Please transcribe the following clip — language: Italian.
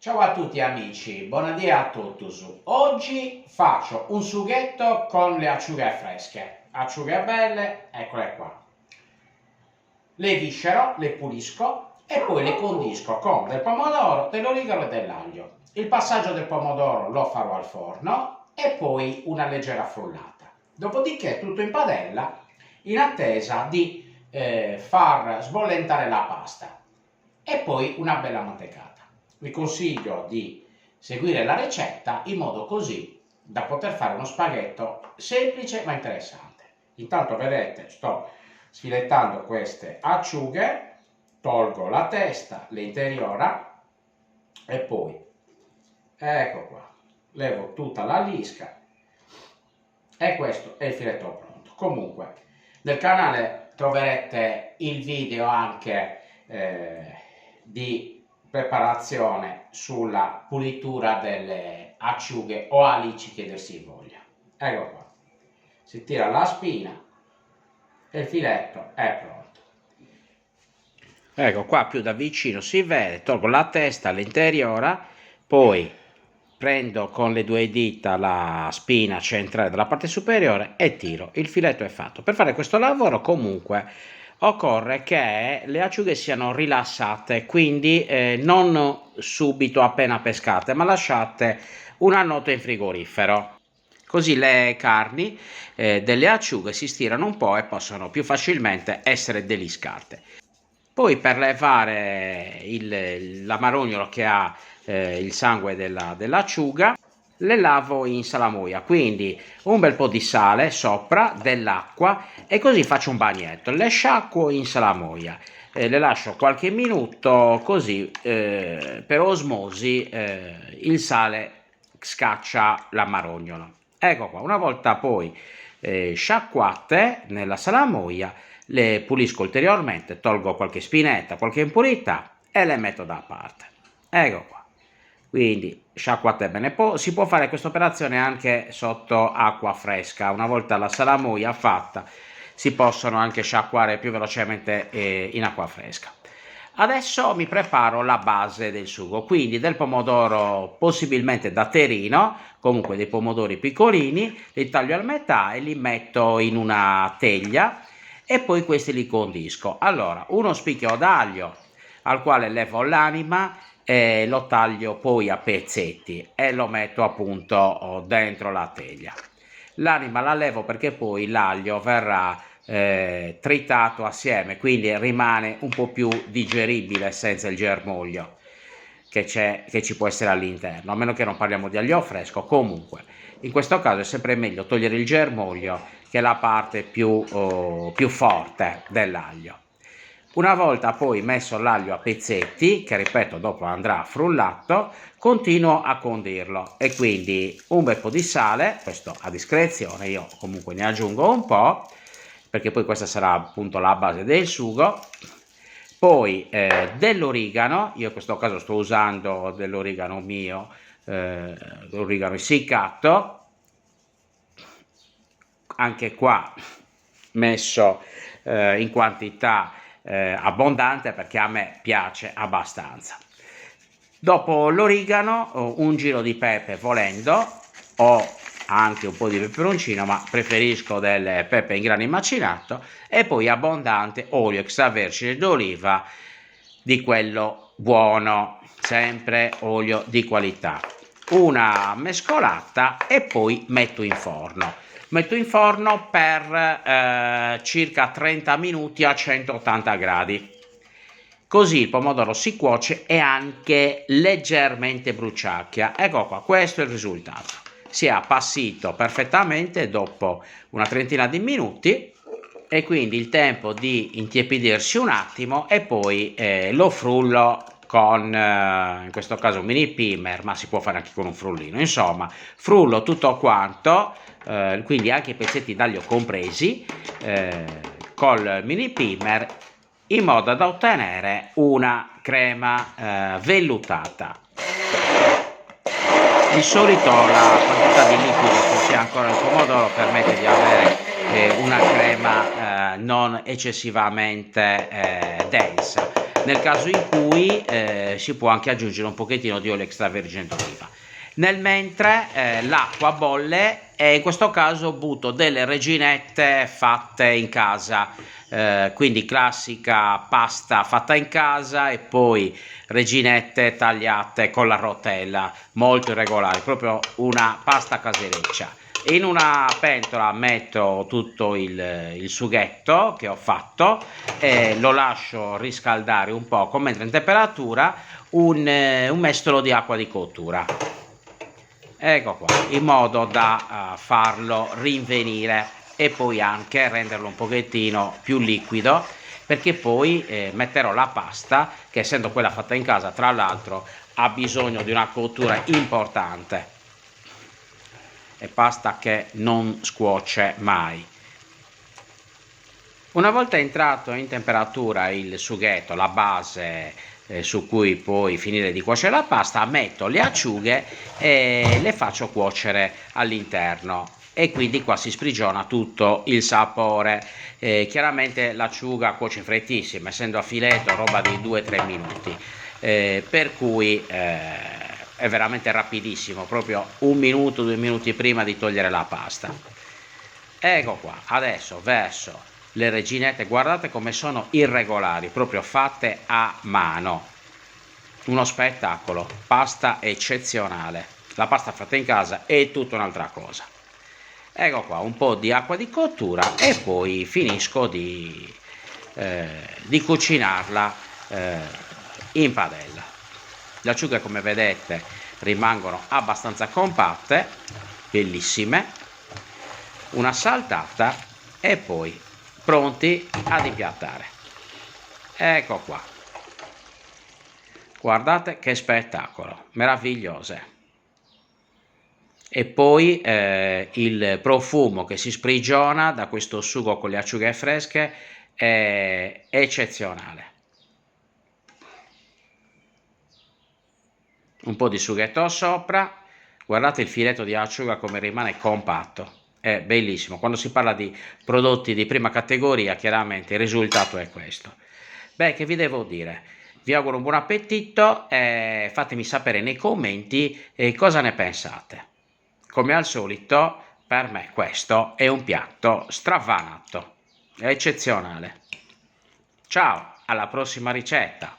Ciao a tutti amici, buonasera a tutti. Oggi faccio un sughetto con le acciughe fresche, acciughe belle, eccole qua. Le viscero, le pulisco e poi le condisco con del pomodoro, dell'origano e dell'aglio. Il passaggio del pomodoro lo farò al forno e poi una leggera frullata. Dopodiché tutto in padella in attesa di far sbollentare la pasta e poi una bella mantecata. Vi consiglio di seguire la ricetta in modo così da poter fare uno spaghetto semplice ma interessante. Intanto vedete, sto sfilettando queste acciughe, tolgo la testa, l'interiora e poi, ecco qua, levo tutta la lisca e questo è il filetto pronto. Comunque, nel canale troverete il video anche di preparazione sulla pulitura delle acciughe o alici che dir si voglia. Ecco qua, si tira la spina e il filetto è pronto. Ecco qua, più da vicino si vede, tolgo la testa, l'interiora, poi prendo con le due dita la spina centrale della parte superiore e tiro. Il filetto è fatto. Per fare questo lavoro comunque occorre che le acciughe siano rilassate, quindi non subito appena pescate, ma lasciate una notte in frigorifero. Così le carni delle acciughe si stirano un po' e possono più facilmente essere deliscate. Poi per levare l'amarognolo che ha il sangue dell'acciuga, le lavo in salamoia, quindi un bel po' di sale sopra, dell'acqua e così faccio un bagnetto. Le sciacquo in salamoia, le lascio qualche minuto così per osmosi il sale scaccia l'amarognolo. Ecco qua, una volta poi sciacquate nella salamoia, le pulisco ulteriormente, tolgo qualche spinetta, qualche impurità e le metto da parte. Ecco qua. Quindi sciacquate bene. Poi si può fare questa operazione anche sotto acqua fresca. Una volta la salamoia fatta, si possono anche sciacquare più velocemente in acqua fresca. Adesso mi preparo la base del sugo, quindi del pomodoro possibilmente da terino, comunque dei pomodori piccolini, li taglio a metà e li metto in una teglia e poi questi li condisco. Allora, uno spicchio d'aglio al quale levo l'anima e lo taglio poi a pezzetti e lo metto appunto dentro la teglia. L'anima la levo perché poi l'aglio verrà tritato assieme, quindi rimane un po' più digeribile senza il germoglio che ci può essere all'interno, a meno che non parliamo di aglio fresco. Comunque in questo caso è sempre meglio togliere il germoglio, che è la parte più forte dell'aglio. Una volta poi messo l'aglio a pezzetti, che ripeto dopo andrà frullato, continuo a condirlo e quindi un bel po' di sale, questo a discrezione, io comunque ne aggiungo un po', perché poi questa sarà appunto la base del sugo. Poi dell'origano, io in questo caso sto usando dell'origano mio, l'origano essiccato, anche qua messo in quantità abbondante perché a me piace abbastanza. Dopo l'origano un giro di pepe volendo, o anche un po' di peperoncino, ma preferisco del pepe in grano macinato, e poi abbondante olio extravergine d'oliva di quello buono, sempre olio di qualità. Una mescolata e poi metto in forno. Metto in forno per circa 30 minuti a 180 gradi. Così il pomodoro si cuoce e anche leggermente bruciacchia. Ecco qua, questo è il risultato. Si è appassito perfettamente dopo una trentina di minuti e quindi il tempo di intiepidirsi un attimo e poi lo frullo con in questo caso un mini pimer, ma si può fare anche con un frullino. Insomma, frullo tutto quanto, quindi anche i pezzetti d'aglio compresi, col mini pimer, in modo da ottenere una crema vellutata. Di solito la quantità di liquido che c'è ancora nel pomodoro permette di avere una crema non eccessivamente densa. nel caso in cui si può anche aggiungere un pochettino di olio extravergine d'oliva. Nel mentre l'acqua bolle e in questo caso butto delle reginette fatte in casa, quindi classica pasta fatta in casa e poi reginette tagliate con la rotella, molto irregolari, proprio una pasta casereccia. In una pentola metto tutto il sughetto che ho fatto e lo lascio riscaldare un poco, mentre in temperatura un mestolo di acqua di cottura. Ecco qua, in modo da farlo rinvenire e poi anche renderlo un pochettino più liquido, perché poi metterò la pasta, che essendo quella fatta in casa tra l'altro ha bisogno di una cottura importante, è pasta che non scuoce mai. Una volta entrato in temperatura il sughetto, la base su cui poi finire di cuocere la pasta, metto le acciughe e le faccio cuocere all'interno e quindi qua si sprigiona tutto il sapore. Chiaramente l'acciuga cuoce frettissima, essendo a filetto roba di 2-3 minuti, per cui è veramente rapidissimo, proprio 1 minuto, 2 minuti prima di togliere la pasta. Ecco qua, adesso verso le reginette, guardate come sono irregolari, proprio fatte a mano, uno spettacolo, pasta eccezionale. La pasta fatta in casa è tutta un'altra cosa. Ecco qua, un po' di acqua di cottura e poi finisco di cucinarla in padella. Le acciughe, come vedete, rimangono abbastanza compatte, bellissime. Una saltata e poi pronti ad impiattare. Ecco qua, guardate che spettacolo, meravigliose. E poi il profumo che si sprigiona da questo sugo con le acciughe fresche è eccezionale. Un po' di sughetto sopra, guardate il filetto di acciuga come rimane compatto, è bellissimo. Quando si parla di prodotti di prima categoria, chiaramente il risultato è questo. Beh, che vi devo dire? Vi auguro un buon appetito e fatemi sapere nei commenti cosa ne pensate. Come al solito, per me questo è un piatto strafanato, è eccezionale. Ciao, alla prossima ricetta!